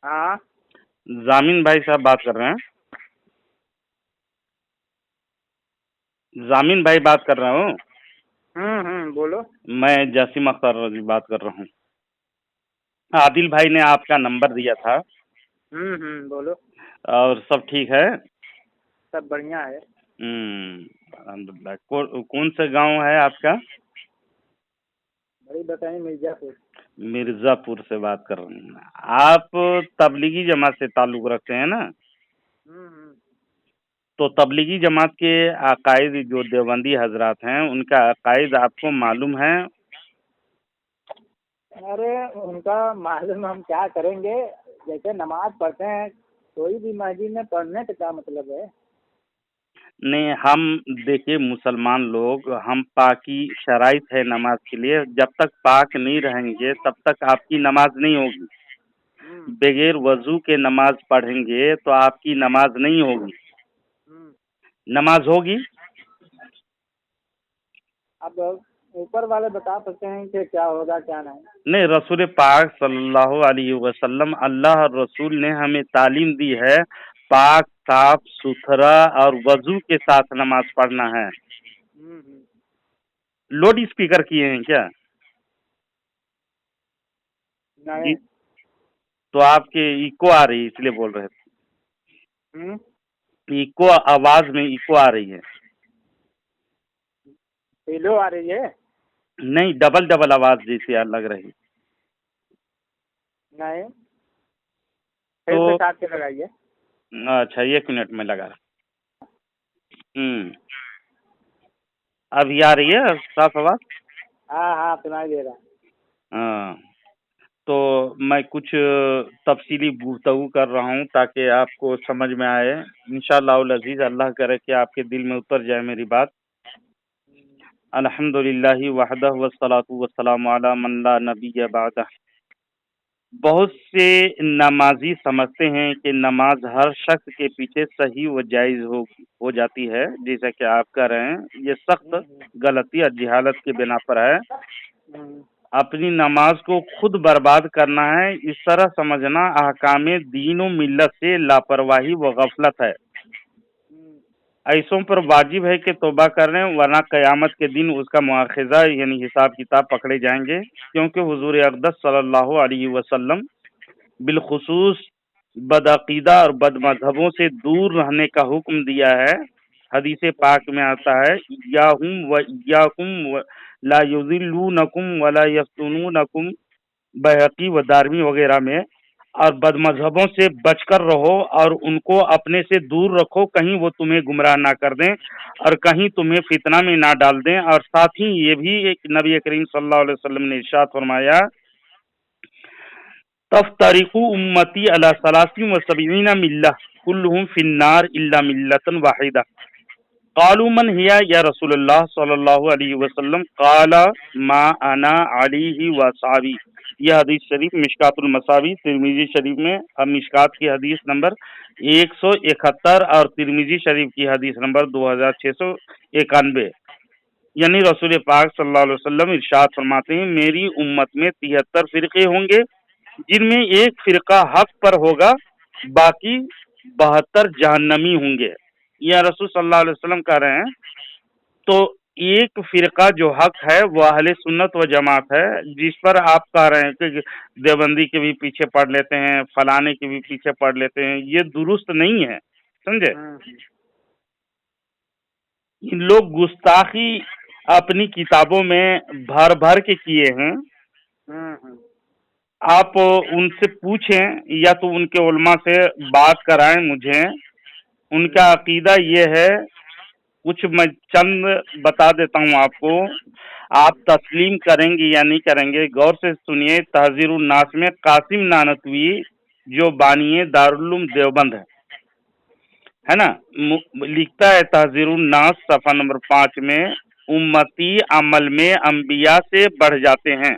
हाँ। जामिन भाई साहब बात कर रहे हैं? जामिन भाई बात कर रहा हूँ। बोलो। मैं जसीम अख्तर बात कर रहा हूँ। आदिल भाई ने आपका नंबर दिया था। बोलो। और सब ठीक है? सब बढ़िया है। अल्हम्दुलिल्लाह। कौन सा गांव है आपका? बड़ी बताइए, मिर्जापुर। मिर्जापुर से बात कर रहे हैं। आप तबलीगी जमात से ताल्लुक रखते हैं ना? तो तबलीगी जमात के अकायद जो देवबंदी हजरात हैं उनका अकायद आपको मालूम है? अरे उनका मालूम हम क्या करेंगे। जैसे नमाज पढ़ते हैं, कोई भी मस्जिद में पढ़ने का क्या मतलब है। नहीं, हम देखिए मुसलमान लोग, हम पाकी शराइत है नमाज के लिए। जब तक पाक नहीं रहेंगे तब तक आपकी नमाज नहीं होगी। हम्म बगैर वजू के नमाज पढ़ेंगे तो आपकी नमाज नहीं होगी। हम्म। नमाज होगी? अब ऊपर वाले बता सकते हैं कि क्या होगा क्या नहीं। नहीं, रसूल पाक सल्लल्लाहु अलैहि वसल्लम, अल्लाह और रसूल ने हमें तालीम दी है पाक साफ सुथरा और वजू के साथ नमाज पढ़ना है। हम्म। लोड स्पीकर किए हैं क्या? जी। नहीं। तो आपके इको आ रही है इसलिए बोल रहे हम्म। थे। इको, आवाज में इको आ रही है। पीलो आ रही है। नहीं, डबल डबल आवाज जैसी लग रही। नहीं, तो फिर से काट के लगाइए। अच्छा, 1 मिनट में लगा रहा। अभी आ रही है साफ आवाज? हाँ हाँ, सुनाई दे रहा है। हाँ। तो मैं कुछ तफसीली गुफ्तगू कर रहा हूँ ताकि आपको समझ में आए। इंशाअल्लाह अज़ीज़, अल्लाह करे कि आपके दिल में उतर जाए मेरी बात। अल्हम्दुलिल्लाहि वहदहु वस्सलातु वस्सलामु अला मन ला नबिय्य बअदह। बहुत से नमाजी समझते हैं कि नमाज हर शख्स के पीछे सही व जायज़ हो जाती है, जैसा कि आप कह रहे हैं। ये सख्त गलती और जहालत के बिना पर है। हम्म। अपनी नमाज को खुद बर्बाद करना है, इस तरह समझना अहकामे दीन व मिल्लत से लापरवाही व गफलत है। ऐसों पर वाजिब है कि तौबा करें, वरना क़यामत के दिन उसका मुआखज़ा यानी हिसाब किताब पकड़े जाएंगे। क्योंकि हुजूर अक़दस सल्लल्लाहु अलैहि वसल्लम बिलखुसूस बदअक़ीदा और बदमज़हबों से दूर रहने का हुक्म दिया है। हदीस पाक में आता है, इय्याहुम व इय्याकुम व ला युज़िल्लूनकुम व ला यफ्तुनूनकुम, बैहक़ी व दारमी वगैरह में। और बदमज़हबों से बचकर रहो और उनको अपने से दूर रखो, कहीं वो तुम्हें गुमराह ना कर दें और कहीं तुम्हें फितना में ना डाल दें। और साथ ही ये भी एक नबी करीम सल्लल्लाहु अलैहि वसल्लम ने इरशाद फरमाया, तफ्तरिकु उम्मती अला सलासिन व सबईना मिल्ला कुल्लुहुम फिन्नार इल्ला मिल्लतन वाहिदा। क़ालू मन हिया या रसूलल्लाह सल्लल्लाहु अलैहि वसल्लम, क़ाला मा अना अलैहि व अस्हाबी। यह हदीस शरीफ मिशकातुल मसावी तिरमिजी शरीफ में, अब मिशकात की हदीस नंबर 171 और तिरमिजी शरीफ की हदीस नंबर 2691। यानी रसूल पाक सल्लल्लाहु अलैहि वसल्लम इरशाद फरमाते हैं, मेरी उम्मत में 73 फिरके होंगे, जिनमें एक फिरका हक पर होगा, बाकी 72 जहन्नमी होंगे। या रसूल सल्लल्लाहु अलैहि वसल्लम कह रहे हैं। तो एक फिरका जो हक है वो अहले सुन्नत व जमात है, जिस पर आप कह रहे हैं कि देवबंदी के भी पीछे पढ़ लेते हैं, फलाने के भी पीछे पढ़ लेते हैं, ये दुरुस्त नहीं है, समझे। इन लोग गुस्ताखी अपनी किताबों में भर भर के किए हैं। आप उनसे पूछें या तो उनके उलमा से बात कराएं मुझे। उनका अकीदा ये है, कुछ मैं चंद बता देता हूँ आपको, आप तस्लीम करेंगे या नहीं करेंगे, गौर से सुनिए। तहजीरुन नास में कासिम नानतवी जो बानिए दारुल देवबंद है ना, लिखता है तहजीरुन नास सफ़ा नंबर 5 में, उम्मती अमल में अंबिया से बढ़ जाते हैं।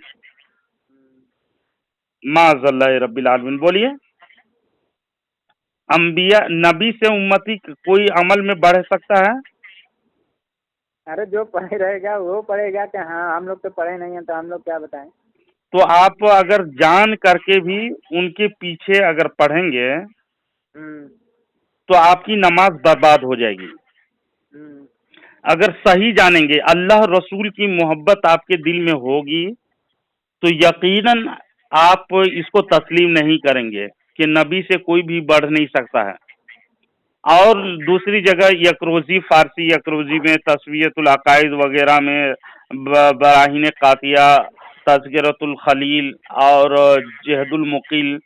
माज़ल्लाह रब्बिल आलमीन। बोलिए, अंबिया नबी से उम्मती कोई अमल में बढ़ सकता है? अरे जो पढ़े रहेगा वो पढ़ेगा कि हाँ, हम लोग तो पढ़े नहीं हैं तो हम लोग क्या बताएं। تو آپ اگر جان کر کے بھی ان کے پیچھے اگر پڑھیں گے تو آپ کی نماز برباد ہو جائے گی۔ اگر صحیح جانیں گے، اللہ رسول کی محبت آپ کے دل میں ہوگی تو یقیناً آپ اس کو تسلیم نہیں کریں گے کہ نبی سے کوئی بھی بڑھ نہیں سکتا ہے۔ اور دوسری جگہ یکروزی، فارسی یکروزی میں تصویت العقائد وغیرہ میں براہین قاطعہ، تذکرۃ الخلیل اور جہد المقل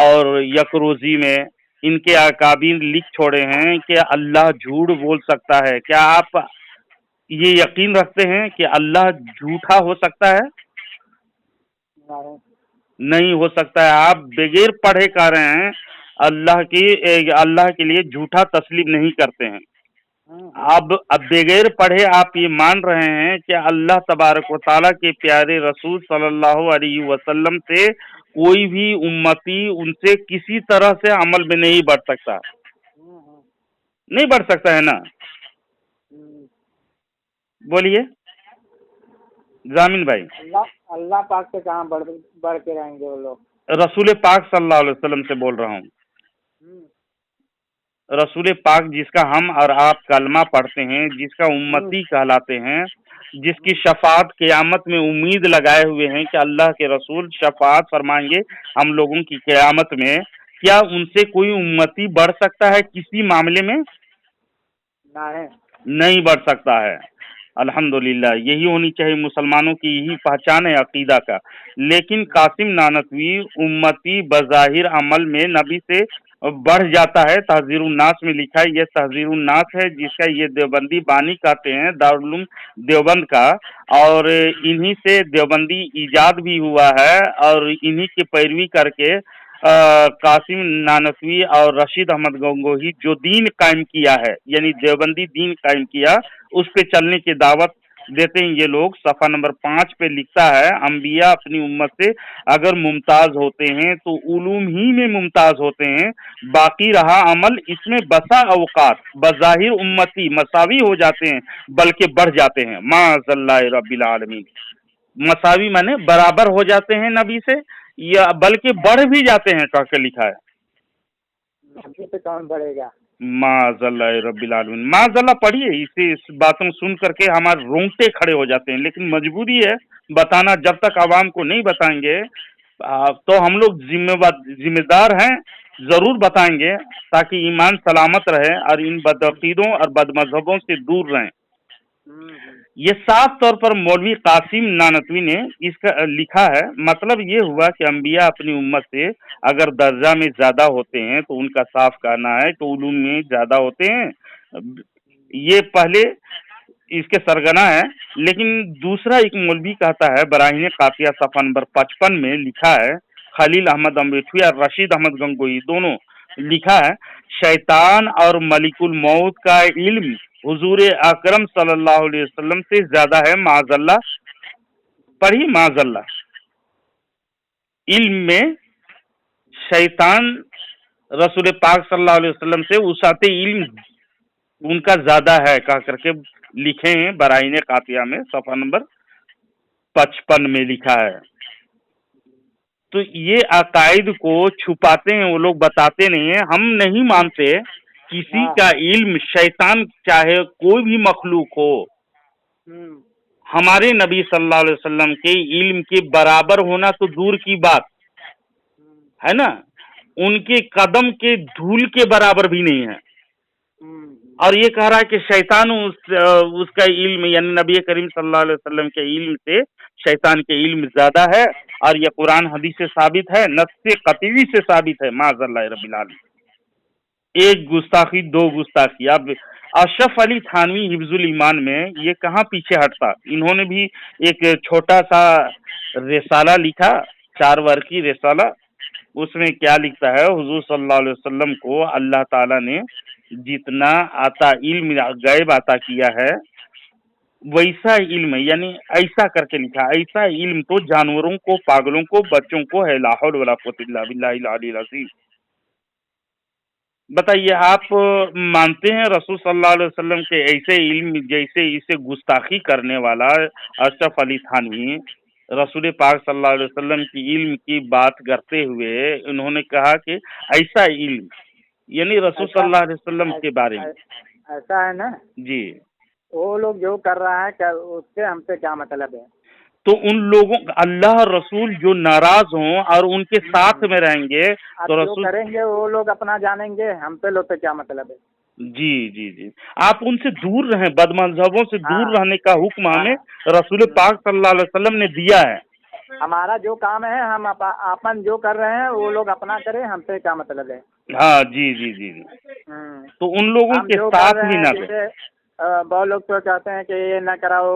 اور یکروزی میں ان کے اکابر لکھ چھوڑے ہیں کہ اللہ جھوٹ بول سکتا ہے۔ کیا آپ یہ یقین رکھتے ہیں کہ اللہ جھوٹا ہو سکتا ہے؟ نہیں ہو سکتا ہے۔ آپ بغیر پڑھے کہہ رہے ہیں اللہ کے لیے جھوٹا تسلیم نہیں کرتے ہیں۔ اب بغیر پڑھے آپ یہ مان رہے ہیں کہ اللہ تبارک و تعالیٰ کے پیارے رسول صلی اللہ علیہ وسلم سے کوئی بھی امتی ان سے کسی طرح سے عمل میں نہیں بڑھ سکتا، نہیں بڑھ سکتا ہے نا؟ بولیے ضامن بھائی۔ اللہ پاک سے کہاں بڑھ کے رہیں گے وہ لوگ؟ رسول پاک صلی اللہ علیہ وسلم سے بول رہا ہوں۔ رسول پاک جس کا ہم اور آپ کلمہ پڑھتے ہیں، جس کا امتی کہلاتے ہیں، جس کی شفاعت قیامت میں امید لگائے ہوئے ہیں کہ اللہ کے رسول شفاعت فرمائیں گے ہم لوگوں کی قیامت میں، کیا ان سے کوئی امتی بڑھ سکتا ہے کسی معاملے میں؟ نہیں بڑھ سکتا ہے۔ الحمدللہ یہی ہونی چاہیے، مسلمانوں کی یہی پہچان ہے عقیدہ کا۔ لیکن قاسم نانوتوی امتی بظاہر عمل میں نبی سے بڑھ جاتا ہے۔ تحذیر الناس میں لکھا ہے، یہ تحذیر الناس ہے جس کا یہ دیوبندی بانی کہتے ہیں، دارالعلوم دیوبند کا، اور انہی سے دیوبندی ایجاد بھی ہوا ہے، اور انہی کی پیروی کر کے قاسم نانوتوی اور رشید احمد گنگوہی جو دین قائم کیا ہے، یعنی دیوبندی دین قائم کیا، اس پہ چلنے کی دعوت دیتے ہیں یہ لوگ۔ صفحہ نمبر 5 پہ لکھتا ہے، انبیاء اپنی امت سے اگر ممتاز ہوتے ہیں تو علوم ہی میں ممتاز ہوتے ہیں، باقی رہا عمل اس میں بسا اوقات بظاہر امتی مساوی ہو جاتے ہیں بلکہ بڑھ جاتے ہیں۔ معاذ اللہ رب العالمین۔ مساوی مانے برابر ہو جاتے ہیں نبی سے، یا بلکہ بڑھ بھی جاتے ہیں کہہ کے لکھا ہے۔ نبی سے کون بڑھے گا؟ معاذ اللہ رب العالمین۔ معاذ اللہ پڑھیے، اس باتوں سن کر کے ہمارے رونگٹے کھڑے ہو جاتے ہیں، لیکن مجبوری ہے بتانا۔ جب تک عوام کو نہیں بتائیں گے تو ہم لوگ ذمہ دار ہیں، ضرور بتائیں گے تاکہ ایمان سلامت رہے اور ان بدعقیدوں اور بد مذہبوں سے دور رہیں۔ یہ صاف طور پر مولوی قاسم نانوتوی نے اس کا لکھا ہے۔ مطلب یہ ہوا کہ انبیاء اپنی امت سے اگر درجہ میں زیادہ ہوتے ہیں تو ان کا صاف کہنا ہے کہ علوم میں زیادہ ہوتے ہیں، یہ پہلے اس کے سرگنا ہے۔ لیکن دوسرا ایک مولوی کہتا ہے، براہین قاطعہ صفحہ نمبر 55 میں لکھا ہے، خلیل احمد امبیٹوی اور رشید احمد گنگوہی دونوں لکھا ہے، شیطان اور ملک الموت کا علم حضور اکرم صلی اللہ علیہ وسلم سے زیادہ ہے۔ معاذ اللہ پڑھی، معاذ اللہ۔ علم میں شیطان رسول پاک صلی اللہ علیہ وسلم سے وسعت علم ان کا زیادہ ہے کہہ کر کے لکھے ہیں، براہین قاطعہ میں صفحہ نمبر 55 میں لکھا ہے۔ تو یہ عقائد کو چھپاتے ہیں وہ لوگ، بتاتے نہیں ہیں۔ ہم نہیں مانتے کسی کا علم، شیطان چاہے کوئی بھی مخلوق ہو، ہمارے نبی صلی اللہ علیہ وسلم کے علم کے برابر ہونا تو دور کی بات ہے نا، ان کے قدم کے دھول کے برابر بھی نہیں ہے۔ اور یہ کہہ رہا ہے کہ شیطان اس کا علم، یعنی نبی کریم صلی اللہ علیہ وسلم کے علم سے شیطان کے علم زیادہ ہے، اور یہ قرآن حدیث سے ثابت ہے، نص قطعی سے ثابت ہے۔ معاذ اللہ رب العالمین۔ ایک گستاخی، دو گستاخی۔ اب اشرف علی تھانوی حفظ الایمان میں یہ کہاں پیچھے ہٹتا، انہوں نے بھی ایک چھوٹا سا رسالہ لکھا، 4 ورقی رسالہ۔ اس میں کیا لکھتا ہے، حضور صلی اللہ علیہ وسلم کو اللہ تعالیٰ نے جتنا علم غیب عطا کیا ہے ویسا علم، یعنی ایسا کر کے لکھا، ایسا علم تو جانوروں کو، پاگلوں کو، بچوں کو ہے۔ لا حول ولا قوت الا باللہ العلی العظیم۔ بتائیے، آپ مانتے ہیں رسول صلی اللہ علیہ وسلم کے ایسے علم جیسے اسے گستاخی کرنے والا اشرف علی تھانوی रसूल पाक सल्लल्लाहु अलैहि वसल्लम की इल्म की बात करते हुए उन्होंने कहा कि ऐसा इल्म, यानी रसूल ऐसा सल्लल्लाहु अलैहि वसल्लम के बारे में। ऐसा है ना, जी। वो लोग जो कर रहा है क्या, उससे हमसे क्या मतलब है? तो उन लोगों, अल्लाह रसूल जो नाराज हों और उनके साथ में रहेंगे अब तो जो रसूल, करेंगे वो लोग अपना जानेंगे, हमसे लोग से क्या मतलब है? जी जी जी, आप उनसे दूर रहें, बदमज़हबों से दूर हाँ रहने का हुक्म हाँ। हमें रसूल पाक सल्लल्लाहु अलैहि वसल्लम ने दिया है। हमारा जो काम है, हम अपन जो कर रहे हैं वो लोग अपना करें, हमसे क्या मतलब है? हाँ जी जी जी जी। हम्म। तो उन लोगों हम के जो कर साथ रहे भी हैं, ना दें। जैसे बहुत लोग तो कहते हैं कि ये न कराओ,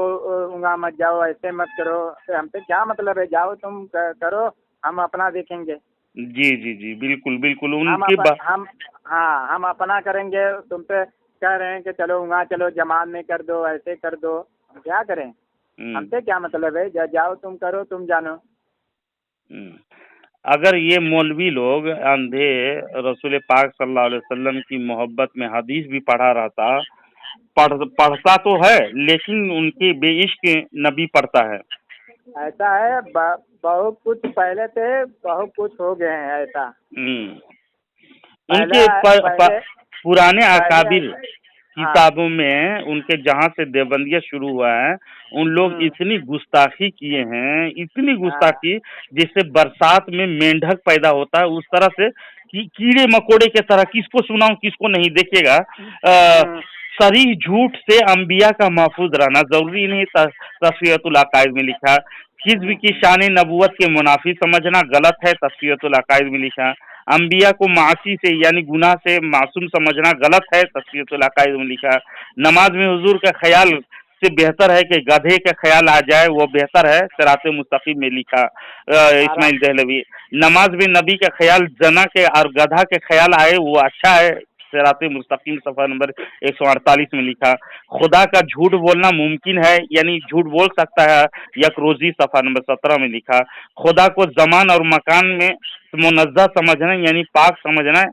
उंगा मत जाओ, ऐसे मत करो, तो हमसे क्या मतलब है? जाओ तुम करो, हम अपना देखेंगे। जी जी जी, बिल्कुल बिल्कुल, हम उनकी बात। हाँ, हम अपना करेंगे। तुमसे कह रहे हैं कि चलो वहाँ चलो, जमात में कर दो, ऐसे कर दो, हम क्या करें? हम्म, हमसे क्या मतलब है? जाओ तुम करो, तुम जानो। हम्म। अगर ये मौलवी लोग अंधे रसूल पाक सल्लल्लाहु अलैहि वसल्लम की मोहब्बत में हदीस भी पढ़ता तो है, लेकिन उनके बेइश्क नबी पढ़ता है। ऐसा है, बहुत कुछ पहले थे, बहुत कुछ हो गए हैं ऐसा। हम्म। पहले उनके पहले पुराने पहले अकाबिर हाँ। किताबों में, उनके जहाँ से देवबंदिया शुरू हुआ है, उन लोग हम्म। इतनी गुस्ताखी किए हैं, इतनी हाँ। गुस्ताखी, जिससे बरसात में मेंढक पैदा होता है उस तरह से, कि कीड़े मकोड़े की तरह, किसको सुनाऊं किसको नहीं। देखिएगा, हम्म। सरीह झूठ से अंबिया का महफूज रहना जरूरी नहीं। तस्फियतुल अकाइद में लिखा, हिज्ब की शान नबूवत के मुनाफी समझना गलत है, तस्फियतुल अकाइद में लिखा। अंबिया को मासी से यानी गुनाह से मासूम समझना गलत है, तस्फियतुल अकाइद में लिखा। नमाज में हुजूर का ख्याल से बेहतर है कि गधे का ख्याल आ जाए, वो बेहतर है, सिराते मुस्तकीम में लिखा हमारा इस्माइल दहलवी। नमाज में नबी का ख्याल जना के और गधा के ख्याल आए, वो अच्छा है, सिराते मुस्तकीम सफा नंबर 148 में लिखा। खुदा का झूठ बोलना मुमकिन है, यानी झूठ बोल सकता है, यकरोजी सफा नंबर 17 में लिखा। खुदा को जमान और मकान में मुनज़्ज़ह समझना यानी पाक समझना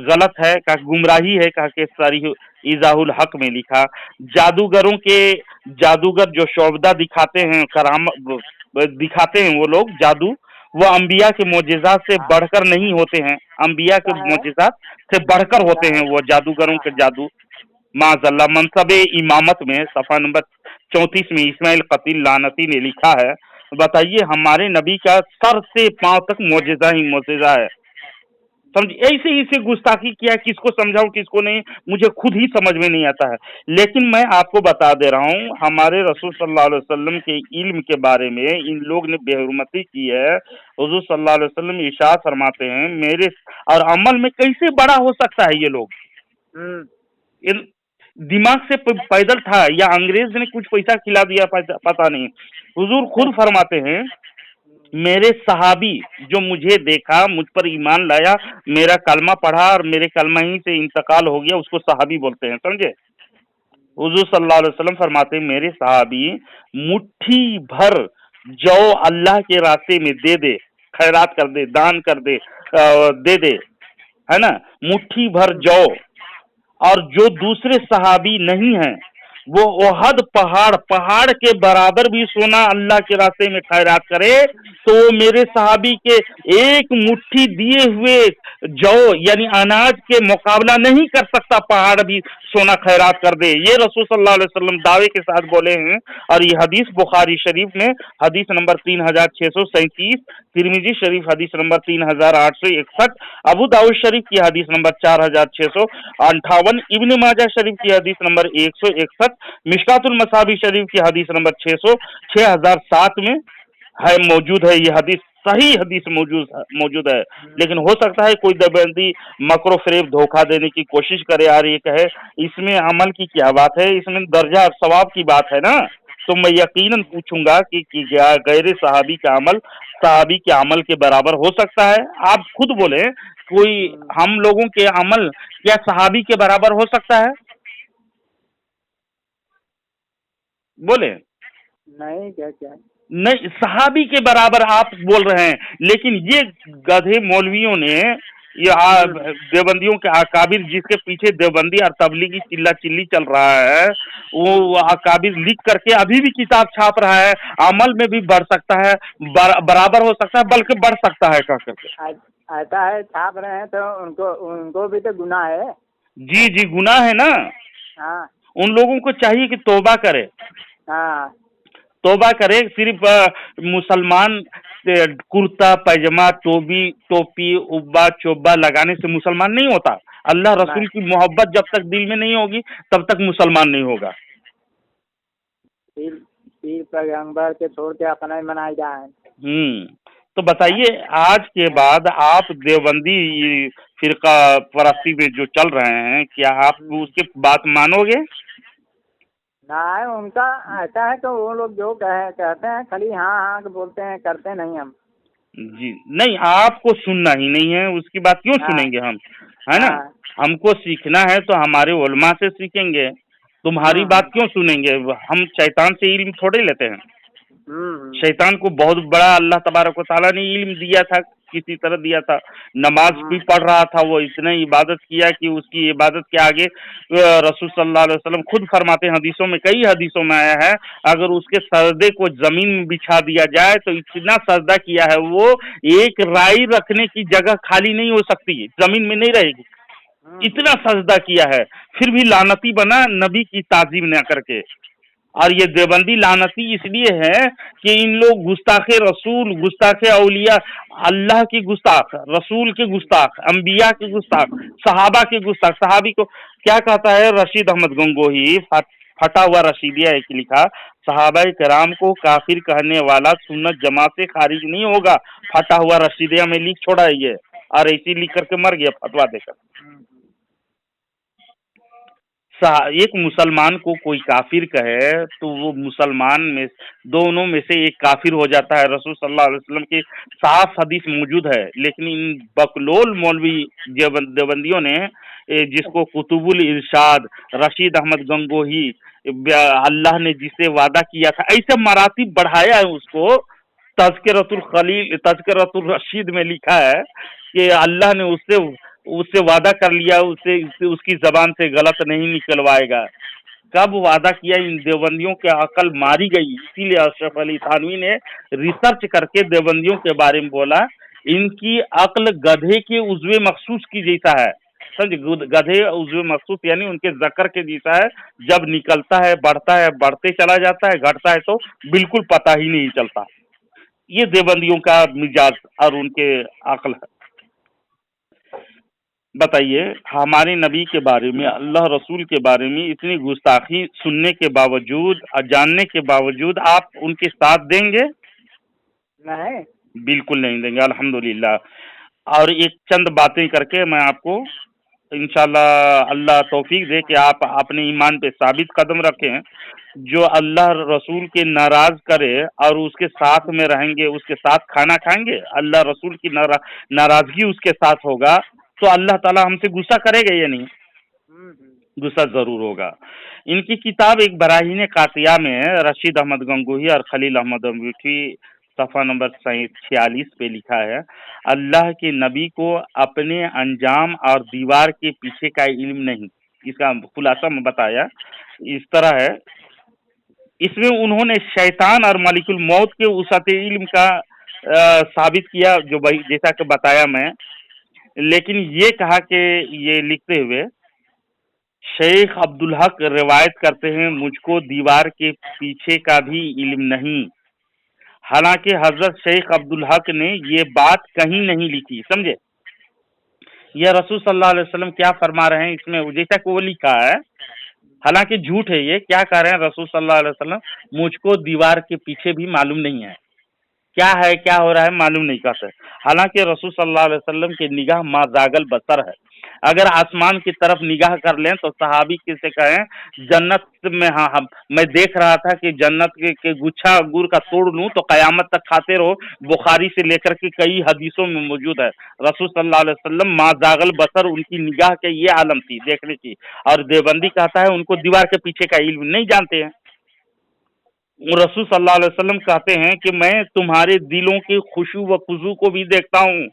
गलत है, का गुमराही है, का के सरीह इजाहुल हक में लिखा। जादूगरों के, जादूगर जो शोभदा दिखाते हैं, कराम दिखाते हैं, वो लोग जादू, वो अंबिया के मोजिज़ात से हाँ, बढ़कर नहीं होते हैं, अंबिया के होता है, मोजिज़ात से बढ़कर होता होते है। हैं वो जादूगरों हाँ के हाँ। जादू। माज़अल्लाह। मनसबे इमामत में सफ़ा नंबर 34 में इस्माइल कतील लानती ने लिखा है, बताइए हमारे नबी का सर से पांव तक मोजिज़ा ही मोजिज़ा है। समझ, ऐसे ही से गुस्ताखी किया, किसको समझाऊं किसको नहीं, मुझे खुद ही समझ में नहीं आता है। लेकिन मैं आपको बता दे रहा हूं, हमारे रसूल सल्लल्लाहु अलैहि वसल्लम के इल्म के बारे में इन लोग ने बेहुरमती की है। हुजूर सल्लल्लाहु अलैहि वसल्लम इरशाद फरमाते हैं, मेरे और अमल में कैसे बड़ा हो सकता है ये लोग। हम्म। इन दिमाग से पैदल था या अंग्रेज ने कुछ पैसा खिला दिया, पता नहीं। हुजूर खुद फरमाते हैं, मेरे सहाबी जो मुझे देखा, मुझ पर ईमान लाया, मेरा कलमा पढ़ा और मेरे कलमा ही से इंतकाल हो गया, उसको सहाबी बोलते हैं, समझे। हुजूर सल्लल्लाहु अलैहि वसल्लम फरमाते हैं, मेरे सहाबी मुट्ठी भर जौ अल्लाह के रास्ते में दे दे, खैरात कर दे, दान कर दे, दे दे, है ना, मुट्ठी भर जौ, और जो दूसरे सहाबी नहीं हैं, वो ओहद पहाड़ के बराबर भी सोना अल्लाह के रास्ते में खैरात करे, तो वो मेरे सहाबी के एक मुट्ठी दिए हुए जौ यानी अनाज के मुकाबला नहीं कर सकता, पहाड़ भी सोना खैरात कर दे। ये रसूल सल्लल्लाहु अलैहि वसल्लम दावे के साथ बोले हैं। और ये हदीस बुखारी शरीफ में हदीस नंबर 3637, तिरमिजी शरीफ हदीस नंबर 3861, अबू दाऊद शरीफ की हदीस नंबर 4658, इब्न माजा शरीफ की हदीस नंबर 161, मिशकातुल मसाबी शरीफ की हदीस नंबर 6007 में है, मौजूद है। ये हदीस सही हदीस मौजूद है। लेकिन हो सकता है कोई दबंदी मकरो फरेब धोखा देने की कोशिश करे और ये कहे इसमें अमल की क्या बात है, इसमें दर्जा और सवाब की बात है ना, तो मैं यकीनन पूछूंगा कि क्या गैर सहाबी का अमल सहाबी के अमल के बराबर हो सकता है? आप खुद बोले, कोई हम लोगों के अमल क्या सहाबी के बराबर हो सकता है? बोले नहीं, क्या क्या नहीं, सहाबी के बराबर आप बोल रहे हैं, लेकिन ये गधे मौलवियों ने देवबंदियों के अकाबिर जिसके पीछे देवबंदी और तबलीगी चिल्ला चिल्ली चल रहा है, वो अकाबिर लिख करके अभी भी किताब छाप रहा है, अमल में भी बढ़ सकता है, बराबर हो सकता है, बल्कि बढ़ सकता है कह करके। ऐसा है, छाप रहे हैं तो उनको उनको भी तो गुनाह है। जी जी, गुनाह है ना। हाँ उन लोगों को चाहिए कि तौबा करे, हाँ तौबा करे। सिर्फ मुसलमान कुर्ता पैजामा टोपी उब्बा चोब्बा लगाने से मुसलमान नहीं होता। अल्लाह रसूल की मोहब्बत जब तक दिल में नहीं होगी तब तक मुसलमान नहीं होगा। पीर पैगंबर के छोड़ के अपना ही मनाई जाए। तो बताइए, आज के बाद आप देवबंदी फिरका परस्ती में जो चल रहे हैं, क्या आप उसके बात मानोगे? ना, उनका ऐसा है कि वो लोग जो कहते हैं खाली हाँ हाँ बोलते हैं, करते नहीं हम। जी नहीं, आपको सुनना ही नहीं है, उसकी बात क्यों सुनेंगे हम, है ना। हमको सीखना है तो हमारे उलमा से सीखेंगे, तुम्हारी बात क्यों सुनेंगे। हम शैतान से इल्म थोड़े लेते हैं। शैतान को बहुत बड़ा अल्लाह तबारक व तआला ने इल्म दिया था, किसी तरह दिया था। नमाज भी पढ़ रहा था, वो इतने इबादत किया कि उसकी इबादत के आगे रसूल सल्लल्लाहु अलैहि वसल्लम खुद फरमाते हैं, हदीसों में, कई हदीसों में आया है, अगर उसके सर्दे को जमीन में बिछा दिया जाए तो इतना सजदा किया है, वो एक राई रखने की जगह खाली नहीं हो सकती, जमीन में नहीं रहेगी, इतना सजदा किया है, फिर भी लानती बना नबी की ताजीम न करके। और ये देवबंदी लानती इसलिए है कि इन लोग गुस्ताखे रसूल, गुस्ताखे औलिया, अल्लाह की गुस्ताख, रसूल के गुस्ताख, अंबिया के गुस्ताख, सहाबा के गुस्ताख। सहाबी को क्या कहता है रशीद अहमद गंगोही, फटा हुआ रशीदिया एक लिखा, सहाबा कराम को काफिर कहने वाला सुन्नत जमात से खारिज नहीं होगा। फटा हुआ रशीदिया में लिख छोड़ा है ये, और ऐसी लिख करके मर गया फतवा देकर। एक मुसलमान को कोई काफिर कहे तो वो मुसलमान में दोनों में से एक काफिर हो जाता है। रसूल सल्लल्लाहु अलैहि वसल्लम की साफ हदीस मौजूद है, लेकिन इन बकलोल मौलवी देवबंदियों ने, जिसको कुतुबुल इरशाद, रशीद अहमद गंगोही, अल्लाह ने जिसे वादा किया था, ऐसे मरातिब बढ़ाया है उसको। तज़किरतुल खलील, तज़किरतुल रशीद में लिखा है कि अल्लाह ने उससे वादा कर लिया, उससे उसकी जबान से गलत नहीं निकलवाएगा। कब वादा किया? इन देवबंदियों के अकल मारी गई, इसीलिए अशरफ अली थानवी ने रिसर्च करके देवबंदियों के बारे में बोला, इनकी अक्ल गधे के उज़्वे मखसूस की जैसा है। समझे, गधे उज़्वे मखसूस यानी उनके जकर के जैसा है, जब निकलता है बढ़ता है, बढ़ते चला जाता है, घटता है तो बिल्कुल पता ही नहीं चलता। ये देवबंदियों का मिजाज और उनके अक्ल है। बताइए, हमारे नबी के बारे में, अल्लाह रसूल के बारे में इतनी गुस्ताखी सुनने के बावजूद और जानने के बावजूद आप उनके साथ देंगे? नहीं, बिल्कुल नहीं देंगे, अल्हम्दुलिल्लाह। और एक चंद बातें करके मैं आपको इंशाल्लाह, अल्लाह तौफीक दे कि आप अपने ईमान पे साबित कदम रखें। जो अल्लाह रसूल के नाराज करे और उसके साथ में रहेंगे, उसके साथ खाना खाएंगे, अल्लाह रसूल की नाराजगी उसके साथ होगा तो अल्लाह ताला हमसे गुस्सा करेगा या नहीं? गुस्सा जरूर होगा। इनकी किताब एक बराहीन कातिया में रशीद अहमद गंगोही और खलील अहमद अमरीकी सफ़ा नंबर 46 पे लिखा है, अल्लाह के नबी को अपने अंजाम और दीवार के पीछे का इल्म नहीं। इसका खुलासा में बताया इस तरह है, इसमें उन्होंने शैतान और मलिकुल मौत के उसत इल्म का साबित किया, जो जैसा कि बताया मैं, लेकिन ये कहा कि ये लिखते हुए, शेख अब्दुल हक रिवायत करते हैं, मुझको दीवार के पीछे का भी इल्म नहीं। हालांकि हजरत शेख अब्दुल हक ने ये बात कहीं नहीं लिखी। समझे, यह रसूल सल्लल्लाहु अलैहि वसल्लम क्या फरमा रहे हैं इसमें, जैसा कि वो लिखा है, हालांकि झूठ है ये। क्या कह रहे हैं रसूल सल्लल्लाहु अलैहि वसल्लम, मुझको दीवार के पीछे भी मालूम नहीं है, क्या है क्या हो रहा है मालूम नहीं कहते। हालांकि रसूल सल्लल्लाहु अलैहि वसल्लम की निगाह माजागल बसर है। अगर आसमान की तरफ निगाह कर लें तो सहाबी किसे कहें, जन्नत में, हाँ मैं देख रहा था कि जन्नत के गुच्छा अंगूर का तोड़ लूं तो कयामत तक खाते रहो। बुखारी से लेकर के कई हदीसों में मौजूद है। रसूल सल्लल्लाहु अलैहि वसल्लम माजागल बसर, उनकी निगाह के ये आलम थी देखने की। और देवबंदी कहता है उनको दीवार के पीछे का इल्म नहीं जानते हैं। रसूल सल्लल्लाहु अलैहि वसल्लम कहते हैं कि मैं तुम्हारे दिलों की खुशू व खुजू को भी देखता हूँ।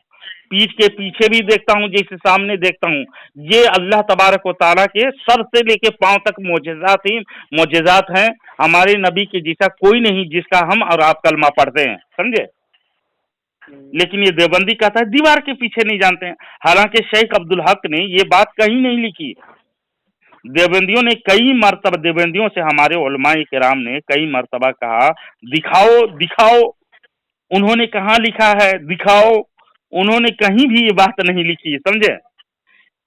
पीठ के पीछे भी देखता हूँ, जैसे सामने देखता हूँ। ये अल्लाह तबारक व ताला के सर से लेके पांव तक मोजेजात हैं। हमारे नबी के जैसा कोई नहीं जिसका हम और आप कलमा पढ़ते हैं, समझे। लेकिन ये देवबंदी कहता है दीवार के पीछे नहीं जानते हैं। हालांकि शेख अब्दुल हक ने ये बात कहीं नहीं लिखी। देवबंदियों ने कई मर्तबा, देवबंदियों से हमारे उलमाए किराम ने कई मर्तबा कहा दिखाओ दिखाओ। उन्होंने कहाँ लिखा है दिखाओ, उन्होंने कहीं भी ये बात नहीं लिखी, समझे।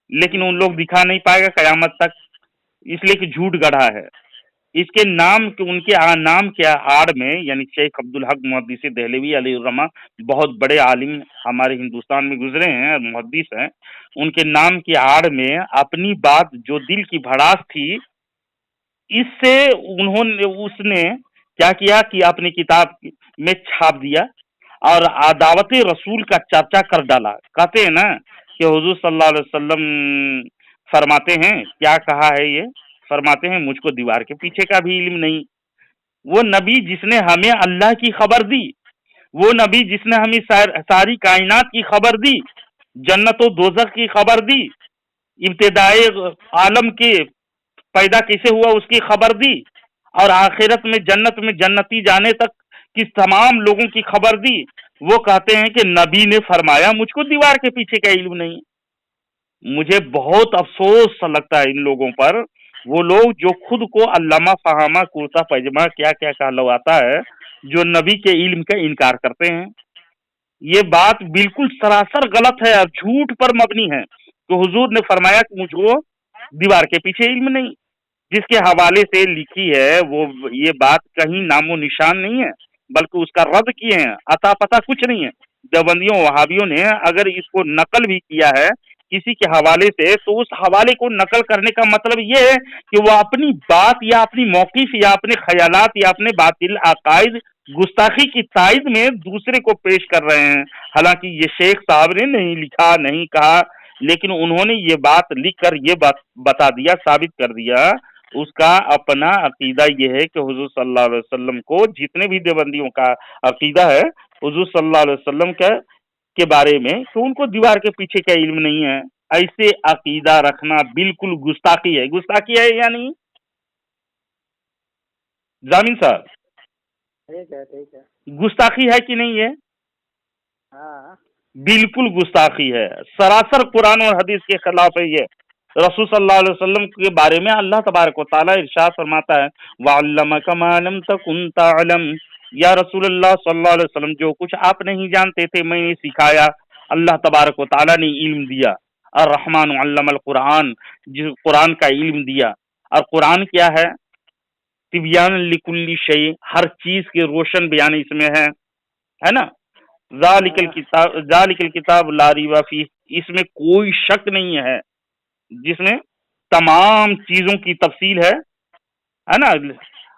लेकिन उन लोग दिखा नहीं पाएगा कयामत तक, इसलिए कि झूठ गढ़ा है। इसके नाम के उनके नाम के आड़ में, यानी शेख अब्दुल हक मुहद्दिस दहलवी अलैहिर्रहमा, बहुत बड़े आलिम हमारे हिंदुस्तान में गुजरे हैं, मुहद्दिस हैं। उनके नाम की आड़ में अपनी बात जो दिल की भड़ास थी, इससे उसने क्या किया कि अपनी किताब में छाप दिया और दावत रसूल का चर्चा कर डाला। कहते हैं ना कि हुजूर सल्लल्लाहु अलैहि वसल्लम फरमाते हैं, क्या कहा है ये, फरमाते हैं मुझको दीवार के पीछे का भी इल्म नहीं। वो नबी जिसने हमें अल्लाह की खबर दी, वो नबी जिसने हमें सारी कायनात की खबर दी, जन्नत और दोज़ख की खबर दी, इब्तिदाए आलम के पैदा कैसे हुआ उसकी खबर दी, और आखिरत में जन्नत में जन्नती जाने तक की तमाम लोगों की खबर दी। वो कहते हैं कि नबी ने फरमाया मुझको दीवार के पीछे का इल्म नहीं। मुझे बहुत अफसोस लगता है इन लोगों पर, वो लोग जो खुद को अल्लामा फहामा कुर्ता पैजामा क्या क्या कहलवाता है, जो नबी के इल्म का इनकार करते हैं। ये बात बिल्कुल सरासर गलत है और झूठ पर मबनी है। तो हुजूर ने फरमाया कि मुझको दीवार के पीछे इल्म नहीं, जिसके हवाले से लिखी है वो ये बात कहीं नामो निशान नहीं है, बल्कि उसका रद्द किए हैं, अता पता कुछ नहीं है। देवबंदियों वहाबियों ने अगर इसको नकल भी किया है किसी के हवाले से, तो उस हवाले को नकल करने का मतलब ये है कि वो अपनी बात या अपनी मौकिफ या अपने ख्यालात या अपने बातिल अकायद गुस्ताखी की तायद में दूसरे को पेश कर रहे हैं। हालांकि ये शेख साहब ने नहीं लिखा, नहीं कहा, लेकिन उन्होंने ये बात लिख कर ये बात बता दिया, साबित कर दिया। उसका अपना अकीदा ये है कि हुजूर सल्लल्लाहु अलैहि वसल्लम को, जितने भी देवबंदियों का अकीदा है हुजूर सल्लल्लाहु अलैहि वसल्लम के बारे में, तो उनको दीवार के पीछे का इल्म नहीं है। ऐसे अकीदा रखना बिल्कुल गुस्ताखी है। गुस्ताखी है या नहीं जामिन साहब? ठीक है। गुस्ताखी है कि नहीं है? हाँ बिल्कुल गुस्ताखी है, सरासर कुरान और हदीस के खिलाफ है ये। रसूल सल्लल्लाहु अलैहि वसल्लम के बारे में अल्लाह तबारक व तआला इरशाद फरमाता है, वअल्लमका मा लम तकुन तअलम, या रसूलुल्लाह सल्लल्लाहु अलैहि वसल्लम जो कुछ आप नहीं जानते थे मैंने सिखाया। अल्लाह तबारक व तआला ने इल्म दिया। अर्रहमान अल्लमल कुरान, जिस कुरान का इल्म दिया। और कुरान क्या है? तिबयान लिकुल्ली शै, हर चीज के रोशन बयान इसमें है ना। जालिकल किताब ला रिबा फीह, इसमें कोई शक नहीं है, जिसमें तमाम चीजों की तफसील है ना,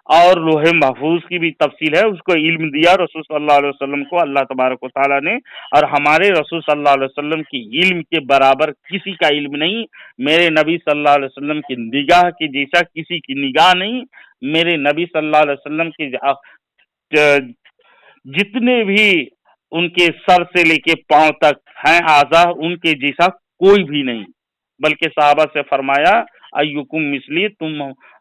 और लोहे महफूज की भी तफसील है। उसको इल्म दिया रसूल सल्लल्लाहु अलैहि वसल्लम को अल्लाह तबारक व तआला ने, और हमारे रसूल सल्लल्लाहु अलैहि वसल्लम की इल्म के बराबर किसी का इल्म नहीं। मेरे नबी सल्लल्लाहु अलैहि वसल्लम की निगाह के जैसा किसी की निगाह नहीं। मेरे नबी सल्लल्लाहु अलैहि वसल्लम के जितने भी उनके सर से लेके पांव तक हैं आज़ा, उनके जैसा कोई भी नहीं। बल्कि साहबा से फरमाया अय्युकुम मिसली,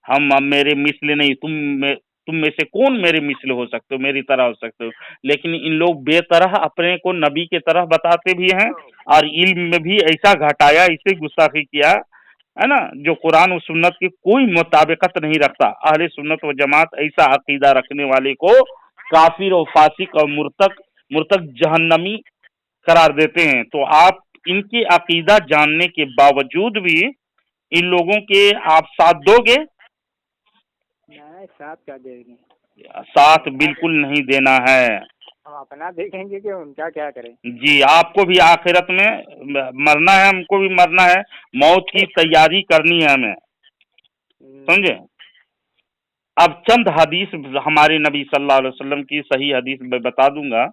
हम मेरे मिसल नहीं, तुम में से कौन मेरे मिसल हो सकते हो, मेरी तरह हो सकते हो। लेकिन इन लोग बेतरह अपने को नबी के तरह बताते भी हैं, और इल्म में भी ऐसा घटाया, ऐसे गुस्ताखी किया है ना, जो कुरान और सुन्नत की कोई मुताबिकत नहीं रखता। अहले सुन्नत व जमात ऐसा अकीदा रखने वाले को काफिर और फासिक और मुर्तक जहन्नमी करार देते हैं। तो आप इनकी अकीदा जानने के बावजूद भी इन लोगों के आप साथ दोगे? नहीं, साथ क्या देंगे, साथ बिल्कुल नहीं देना है। हम अपना देखेंगे कि उनका क्या करें। जी, आपको भी आखिरत में मरना है, हमको भी मरना है, मौत की तैयारी करनी है हमें, समझे। अब चंद हदीस हमारे नबी सल्लल्लाहु अलैहि वसल्लम की सही हदीस मैं बता दूंगा,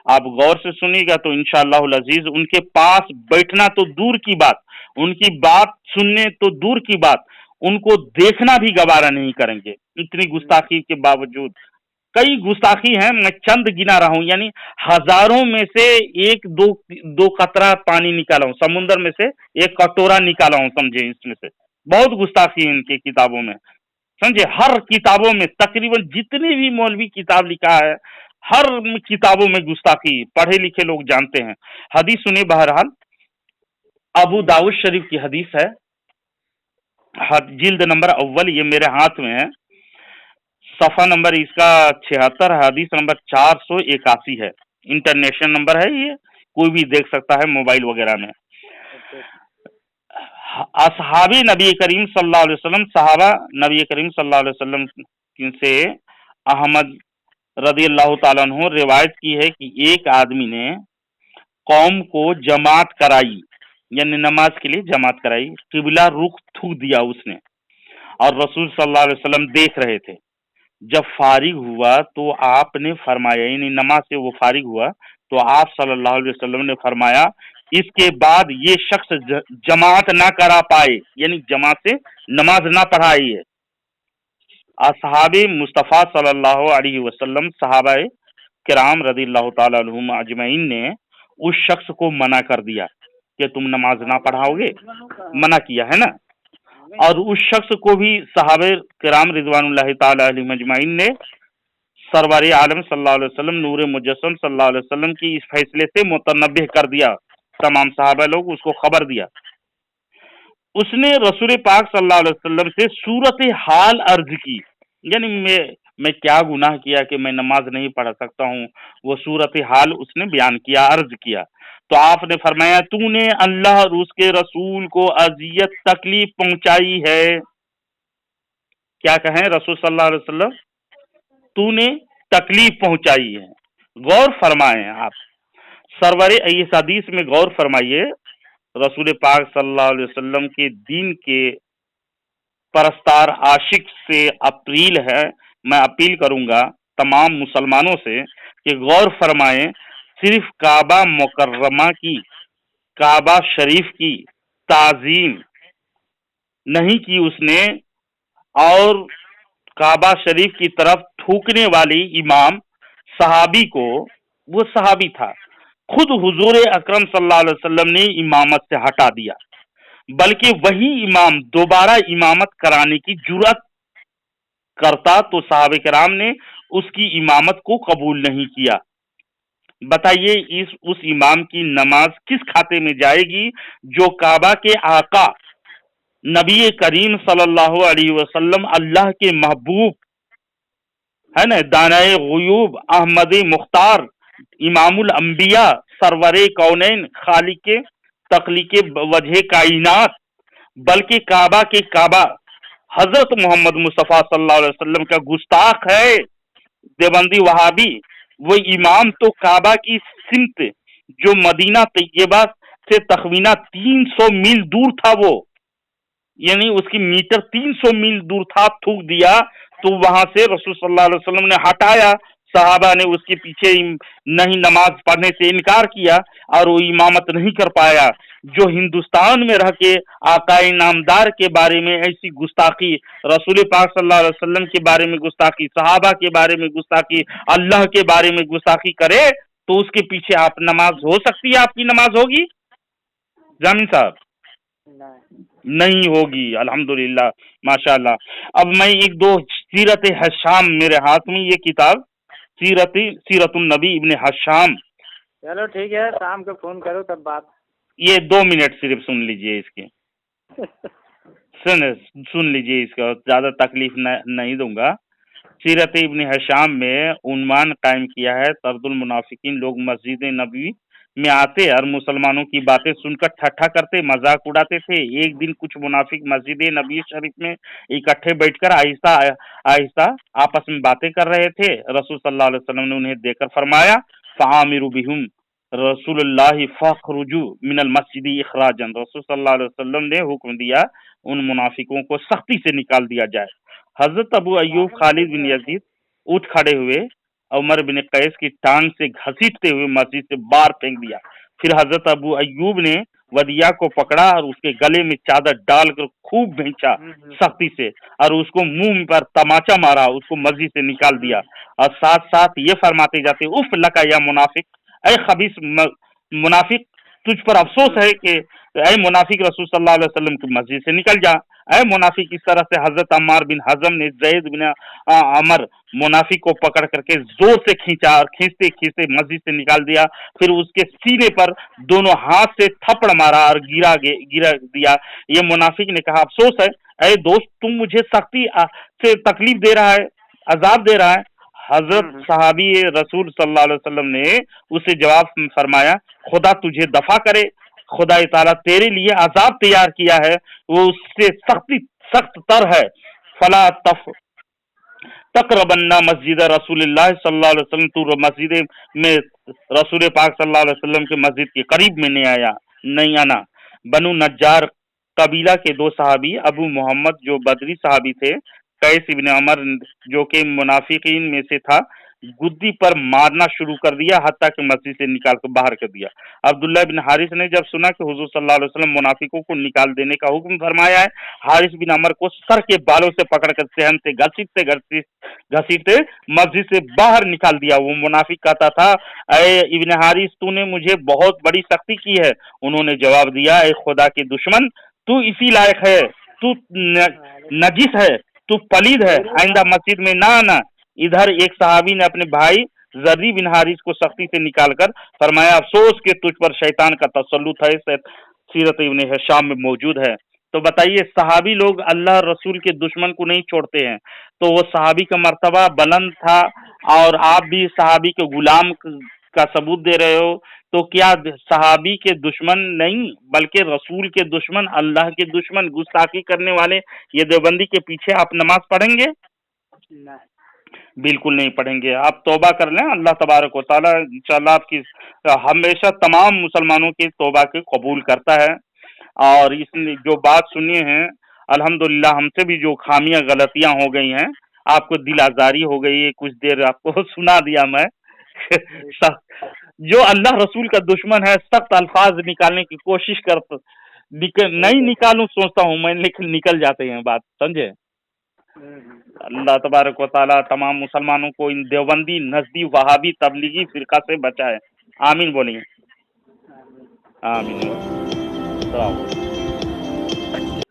आप गौर से सुनिएगा तो इंशाअल्लाह अजीज उनके पास बैठना तो दूर की बात, उनकी बात सुनने तो दूर की बात, उनको देखना भी गवारा नहीं करेंगे, इतनी गुस्ताखी के बावजूद। कई गुस्ताखी हैं, मैं चंद गिना रहा हूं, यानी हजारों में से एक दो कतरा पानी निकाला हूं, समुद्र में से एक कटोरा निकाला हूं, समझे। इसमें से बहुत गुस्ताखी है इनकी किताबों में, समझे। हर किताबों में तकरीबन जितने भी मौलवी किताब लिखा है, हर किताबों में गुस्ताखी, पढ़े लिखे लोग जानते हैं। हदीस सुनिए, बहरहाल अबू दाऊद शरीफ की हदीस है, जिल्द नंबर अव्वल, ये मेरे हाथ में है, सफा नंबर इसका 76, हदीस नंबर 481 है, इंटरनेशनल नंबर है, ये कोई भी देख सकता है मोबाइल वगैरह में। असहाबी नबी करीम सल्लल्लाहु अलैहि वसल्लम, सहाबा नबी करीम सल्लल्लाहु अलैहि वसल्लम से अहमद रदी अल्लाह ताला अन्हु रिवायत की है कि एक आदमी ने कौम को जमात कराई, यानी नमाज के लिए जमात कराई, किबला रुख थूक दिया उसने, और रसूल सल्लल्लाहु अलैहि वसल्लम देख रहे थे। जब फारिग हुआ तो आपने फरमाया, यानी नमाज से वो फारिग हुआ तो आप सल्लल्लाहु अलैहि वसल्लम ने फरमाया, इसके बाद ये शख्स जमात ना करा पाए, यानी जमात से नमाज ना पढ़ाई है। असहाबे मुस्तफ़ा सल्लल्लाहु अलैहि वसल्लम, सहाबाए किराम रज़ियल्लाहु ताला अन्हुम अजमईन ने उस शख्स को मना कर दिया कि तुम नमाज ना पढ़ाओगे, मना किया है ना। और उस शख्स को भी सहाबे किराम रिजवानुल्लाहि ताला अलैहिम अजमईन ने सरवारे आलम सल्लल्लाहु अलैहि वसल्लम, नूर मुजस्सम सल्लल्लाहु अलैहि वसल्लम की इस फैसले से मुतनब्बिह कर दिया, तमाम सहाबा लोग उसको खबर दिया। उसने रसूल पाक सल्लल्लाहु अलैहि वसल्लम से सूरत हाल अर्ज की, यानी मैं क्या गुनाह किया कि मैं नमाज नहीं पढ़ सकता हूँ, वो सूरत हाल उसने बयान किया, अर्ज किया। तो आपने फरमाया, तूने अल्लाह और उसके रसूल को अजियत तकलीफ पहुंचाई है। क्या कहें रसूल सल्लल्लाहु अलैहि वसल्लम, तूने तकलीफ पहुंचाई है। गौर फरमाएं आप, सरवरे इस हदीस में गौर फरमाइए, रसूल पाक सल्लल्लाहु अलैहि वसल्लम के दीन के परस्तार आशिक से अपील है, मैं अपील करूंगा तमाम मुसलमानों से कि गौर फरमाएं, सिर्फ काबा मुकर्रमा की, काबा शरीफ की ताजीम नहीं की उसने, और काबा शरीफ की तरफ थूकने वाली इमाम सहाबी को, वो सहाबी था, खुद हुजूर अकरम सल्लल्लाहु अलैहि वसल्लम ने इमामत से हटा दिया, बल्कि वही इमाम दोबारा इमामत कराने की जुर्रत करता तो सहाबे किराम ने उसकी इमामत को कबूल नहीं किया। बताइए उस इमाम की नमाज किस खाते में जाएगी जो काबा के आका नबी करीम सल्लल्लाहु अलैहि वसल्लम, अल्लाह के महबूब है ना, दानाए गुयूब, अहमद मुख्तार, इमामुल अंबिया, सरवरे कौनैन, खालिके तखलीके वजह कायनात, बल्कि काबा के काबा हजरत मोहम्मद मुस्तफ़ा सल्लल्लाहु अलैहि वसल्लम का गुस्ताख है, देवबंदी वहाबी, वो इमाम तो काबा की सिमत जो मदीना तैयबा से तखमीना 300 मील दूर था, वो यानी उसकी मीटर 300 मील दूर था, थूक दिया तो वहां से रसूल सल्लल्लाहु अलैहि वसल्लम ने हटाया, सहाबा ने उसके पीछे नहीं नमाज पढ़ने से इनकार किया और वो इमामत नहीं कर पाया। जो हिंदुस्तान में रह के आकाए नामदार के बारे में ऐसी गुस्ताखी, रसूल पाक सल्लल्लाहु अलैहि वसल्लम के बारे में गुस्ताखी, सहाबा के बारे में गुस्ताखी, अल्लाह के बारे में गुस्ताखी करे तो उसके पीछे आप नमाज हो सकती है, आपकी नमाज होगी जामिन साहब? नहीं होगी, अल्हम्दुलिल्लाह, माशाअल्लाह। अब मैं एक दो सीरत हशाम, मेरे हाथ में ये किताब सीरतुन नबी इब्ने हशाम, चलो ठीक है, शाम को फोन करो तब बात। ये 2 मिनट सिर्फ सुन लीजिए इसके सुन लीजिए, इसका ज्यादा तकलीफ नहीं दूंगा। सीरत इब्ने हशाम में उन्वान कायम किया है, तरदुल मुनाफिकीन, लोग मस्जिद नबी में आते और मुसलमानों की बातें सुनकर ठट्ठा करते, मजाक उड़ाते थे। एक दिन कुछ मुनाफिक मस्जिद नबी शरीफ में इकट्ठे बैठकर आहिस्ता आहिस्ता आपस में बातें कर रहे थे। रसूल सल्लल्लाहु अलैहि वसल्लम ने उन्हें देखकर फरमाया, फ़आमिरु बिहुम रसूलुल्लाह फखरुजू मिनल मस्जिद इखराजन, रसूल सल्लल्लाहु अलैहि वसल्लम ने हुक्म दिया उन मुनाफिकों को सख्ती से निकाल दिया जाए। हजरत अबू अयूब खालिद बिन यजीद उठ खड़े हुए, उमर बिन कैस की टांग से घसीटते हुए मस्जिद से बाहर फेंक दिया। फिर हजरत अबू अयूब ने वदिया को पकड़ा और उसके गले में चादर डालकर खूब भींचा सख्ती से, और उसको मुंह पर तमाचा मारा, उसको मस्जिद से निकाल दिया, और साथ साथ ये फरमाते जाते, उफ लका या मुनाफिक, ऐ खबीस मुनाफिक, तुझ पर अफसोस है कि ऐ मुनाफिक रसूल सल्लल्लाहु अलैहि वसल्लम की मस्जिद से निकल जा। ऐ मुनाफिक, इस तरह से हजरत अम्मार बिन हजम ने जैद बिन अमर मुनाफिक को पकड़ करके जोर से खींचा और खींचते खींचते मस्जिद से निकाल दिया। फिर उसके सीने पर दोनों हाथ से थप्पड़ मारा और गिरा दिया। ये मुनाफिक ने कहा, अफसोस है ऐ दोस्त, तुम मुझे सख्ती से तकलीफ दे रहा है, अजाब दे रहा है। हजरत सहाबी रसूल सल्लल्लाहु अलैहि वसल्लम ने उसे जवाब फरमाया, खुदा तुझे दफा करे, खुदा ताला तेरे लिए अजाब तैयार किया है, वो उससे सख्त तर है। फला तकरबन्ना मस्जिद रसूलुल्लाह सल्लल्लाहु अलैहि वसल्लम, तू मस्जिद में रसूल पाक सल्लल्लाहु अलैहि वसल्लम के मस्जिद के करीब में नहीं आना। बनु नज्जार कबीला के दो सहाबी, अबू मोहम्मद जो बदरी सहाबी थे, कैस इब्न अमर जो कि मुनाफिकीन में से था, गुद्दी पर मारना शुरू कर दिया, हत्ता कि मस्जिद से निकाल कर बाहर कर दिया। अब्दुल्ला बिन हारिस ने जब सुना कि हुजूर सल्लल्लाहु अलैहि वसल्लम मुनाफिकों को निकाल देने का हुक्म फरमाया है, हारिस बिन अमर को सर के बालों से पकड़कर सहन से घसीटते मस्जिद से बाहर निकाल दिया। वो मुनाफिक कहता था, ऐ इब्न हारिस, तूने मुझे बहुत बड़ी सख्ती की है। उन्होंने जवाब दिया, ऐ खुदा के दुश्मन, तू इसी लायक है, तू नजिस है, तू पलीद है, आइंदा मस्जिद में ना आना। इधर एक सहाबी ने अपने भाई जर्री बिन हारिस को सख्ती से निकालकर फरमाया, अफसोस के तुझ पर शैतान का तसल्लुत है, सीरत इब्न हिशाम में मौजूद है। तो बताइए, सहाबी लोग अल्लाह रसूल के दुश्मन को नहीं छोड़ते हैं, तो वो सहाबी का मर्तबा बुलंद था, और आप भी सहाबी के गुलाम का सबूत दे रहे हो, तो क्या सहाबी के दुश्मन नहीं बल्कि रसूल के दुश्मन, अल्लाह के दुश्मन, गुस्ताखी करने वाले ये देवबंदी के पीछे आप नमाज पढ़ेंगे? बिल्कुल नहीं पढ़ेंगे। आप तौबा कर लें, अल्लाह तबारक व तआला इंशाअल्लाह आपकी हमेशा तमाम मुसलमानों की तौबा के कबूल करता है। और इसने जो बात सुनी है, अल्हम्दुलिल्लाह हमसे भी जो खामियां गलतियां हो गई हैं, आपको दिल आजारी हो गई है, कुछ देर आपको सुना दिया मैं। जो अल्लाह रसूल का दुश्मन है, सख्त अल्फाज निकालने की कोशिश नहीं निकालूं सोचता हूं मैं, लेकिन निकल जाते हैं बात, समझे। अल्लाह तबारक व तआला तमाम मुसलमानों को इन देवबंदी, नजदी, वहाबी, तबलीगी फिरका से बचाए। आमीन बोलिए। आमीन।